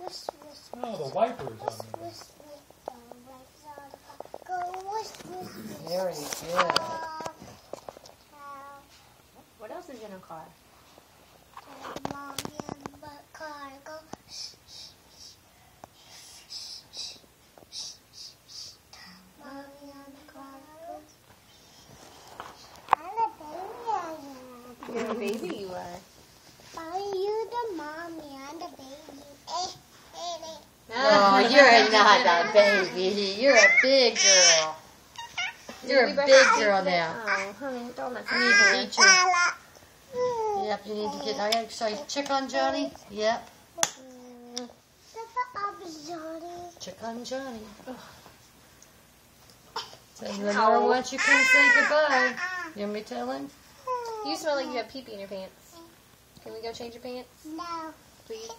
Oh, the wipers on there. Very good. What else is in a car? Mommy and the car go. Mommy and the car go. I'm a baby. You're a baby, you are. Mommy, you the mommy and the baby. Oh, you're not a baby. You're a big girl. You're a big girl now. Oh, honey, don't let You need to eat your... Yep, you need to get... I gotta say, check on Johnny. Yep. Check on Johnny. So Lenora wants you to come say goodbye. You want me to tell him? You smell like you have pee-pee in your pants. Can we go change your pants, No. please?